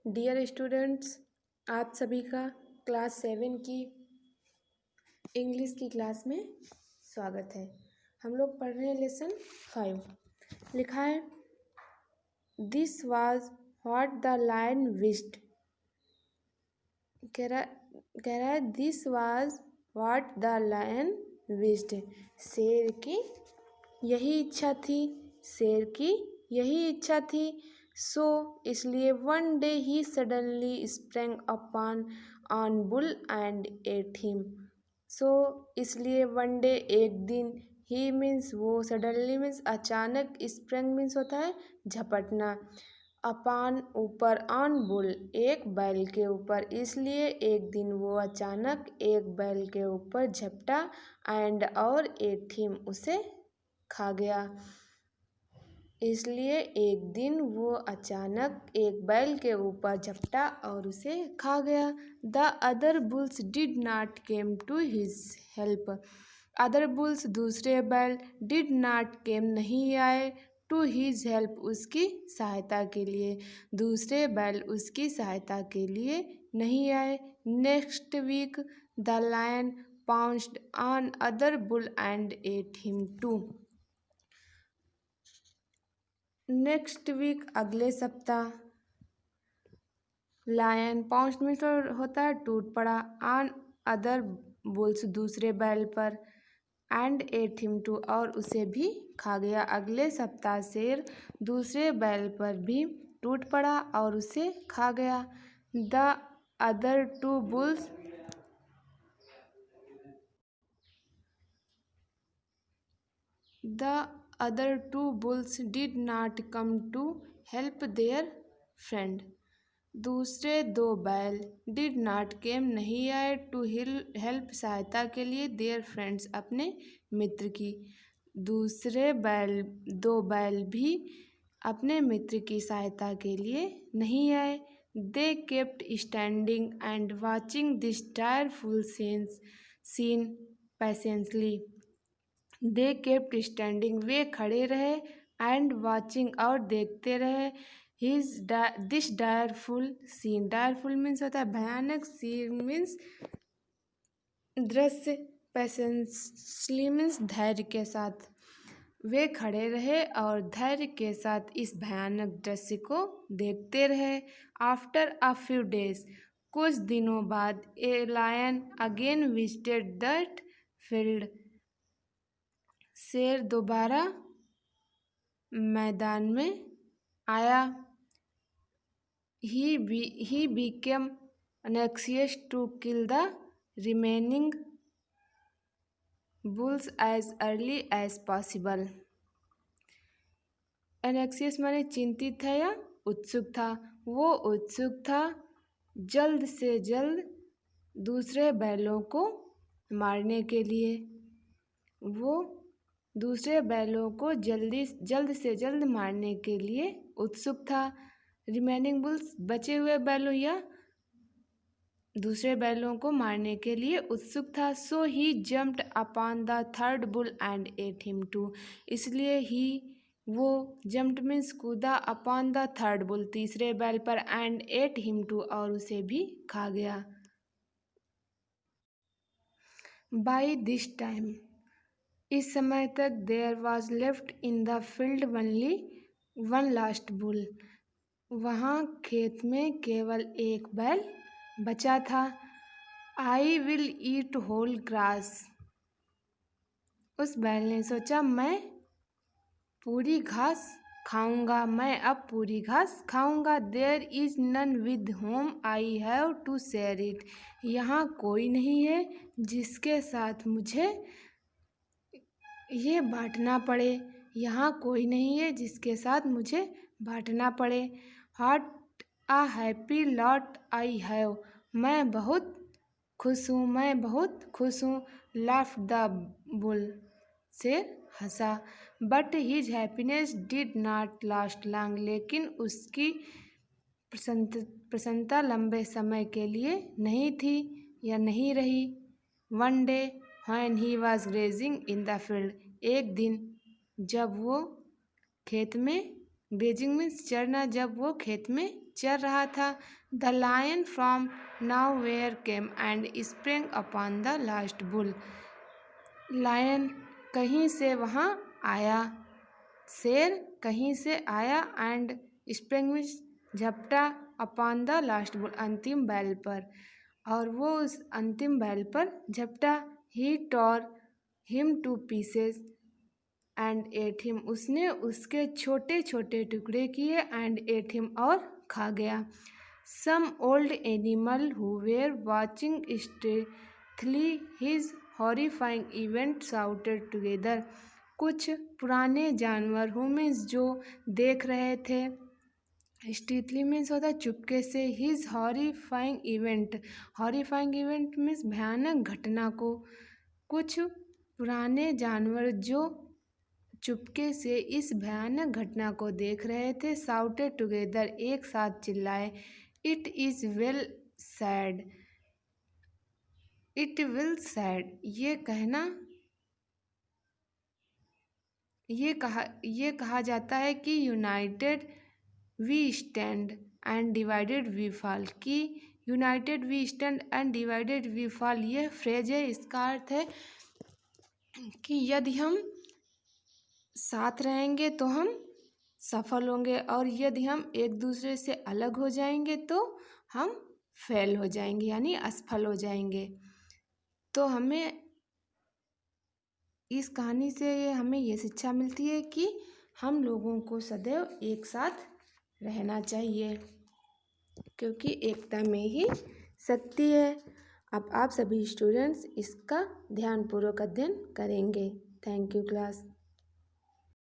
Dear students, आप सभी का क्लास 7 की इंग्लिश की क्लास में स्वागत है। हम लोग पढ़ रहे हैं लेसन 5। लिखा है this was what the lion wished. कह रहा है this was what the lion wished. शेर की यही इच्छा थी, शेर की यही इच्छा थी। सो इसलिए one day he suddenly sprang upon on bull and ate him. So इसलिए वन डे एक दिन, ही मीन्स वो, सडनली मीन्स अचानक, स्प्रैंग मीन्स होता है झपटना, अपॉन ऊपर, ऑन बुल एक बैल के ऊपर, इसलिए एक दिन वो अचानक एक बैल के ऊपर झपटा, एंड और एट हिम उसे खा गया। इसलिए एक दिन वो अचानक एक बैल के ऊपर झपटा और उसे खा गया। The other bulls did not came to his help. Other bulls दूसरे बैल, डिड नॉट केम नहीं आए, टू हिज हेल्प उसकी सहायता के लिए, दूसरे बैल उसकी सहायता के लिए नहीं आए। Next week the lion pounced on other bull and ate him too. Next week अगले सप्ताह, लायन पाउंस्ड मीन्स होता है टूट पड़ा, ऑन अदर बुल्स दूसरे बैल पर, एंड एट हिम टू और उसे भी खा गया। अगले सप्ताह शेर दूसरे बैल पर भी टूट पड़ा और उसे खा गया। The other two bulls The other two bulls did not come to help their friend. दूसरे दो बैल डिड नॉट केम नहीं आए, टू हेल्प सहायता के लिए, देयर फ्रेंड्स अपने मित्र की। दूसरे दो बैल भी अपने मित्र की सहायता के लिए नहीं आए। They kept standing and watching this direful scene patiently. They kept standing वे खड़े रहे, एंड वाचिंग और देखते रहे, this direful scene, direful means होता है भयानक, सीन मीन्स दृश्य, पैशेंसली मीन्स धैर्य के साथ। वे खड़े रहे और धैर्य के साथ इस भयानक दृश्य को देखते रहे। आफ्टर अ फ्यू डेज, कुछ दिनों बाद, a lion again visited that field. शेर दोबारा मैदान में आया। ही became anxious to kill the remaining bulls as early as possible. एनेक्सियस माने चिंतित था या उत्सुक था। वो उत्सुक था जल्द से जल्द दूसरे बैलों को मारने के लिए। वो दूसरे बैलों को जल्द से जल्द मारने के लिए उत्सुक था। रिमेनिंग बुल्स बचे हुए बैलों या दूसरे बैलों को मारने के लिए उत्सुक था। So he jumped upon the third bull and ate him too. इसलिए वो जम्प्ड मीन्स कूदा, अपॉन द थर्ड बुल तीसरे बैल पर, एंड एट हिम टू और उसे भी खा गया। बाई दिस टाइम, इस समय तक, there was left in the field only one last bull. वहाँ खेत में केवल एक बैल बचा था। I will eat whole grass. उस बैल ने सोचा, मैं पूरी घास खाऊंगा, मैं अब पूरी घास खाऊंगा। There is none with whom I have to share it. यहाँ कोई नहीं है जिसके साथ मुझे ये बांटना पड़े। यहाँ कोई नहीं है जिसके साथ मुझे बांटना पड़े। What a happy lot I have. मैं बहुत खुश हूँ, मैं बहुत खुश हूँ। लाफ्ड द बुल, शेर हंसा। But his happiness did not last long. लेकिन उसकी प्रसन्नता लंबे समय के लिए नहीं थी या नहीं रही। One day when he was grazing in the field. एक दिन जब वो खेत में ग्रेजिंग मीन्स चरना, जब वो खेत में चर रहा था। The lion from nowhere came and spring upon the last bull. Lion कहीं से वहाँ आया, शेर कहीं से आया, एंड स्प्रिंग मीन्स झपटा, अपॉन द लास्ट बुल अंतिम बैल पर, और वो उस अंतिम बैल पर झपटा। He tore him to pieces and ate him, उसने उसके छोटे छोटे टुकड़े किए, एंड एट हिम और खा गया। Some old animal who were watching stealthily his horrifying event shouted together. कुछ पुराने जानवर हु मीन्स जो देख रहे थे, स्टीथली मीन्स होता है चुपके से, हिज हॉरिफाइंग इवेंट मीन्स भयानक घटना को। कुछ पुराने जानवर जो चुपके से इस भयानक घटना को देख रहे थे, शाउटेड टुगेदर एक साथ चिल्लाए, it is well said, it will said, ये कहा जाता है कि united we stand and divided we fall, कि united we stand and divided we fall, यह फ्रेज है, इसका अर्थ है कि यदि हम साथ रहेंगे तो हम सफल होंगे, और यदि हम एक दूसरे से अलग हो जाएंगे तो हम फेल हो जाएंगे, यानी असफल हो जाएंगे। तो हमें इस कहानी से हमें ये शिक्षा मिलती है कि हम लोगों को सदैव एक साथ रहना चाहिए, क्योंकि एकता में ही शक्ति है। अब आप सभी स्टूडेंट्स इसका ध्यानपूर्वक अध्ययन करेंगे। Thank you class.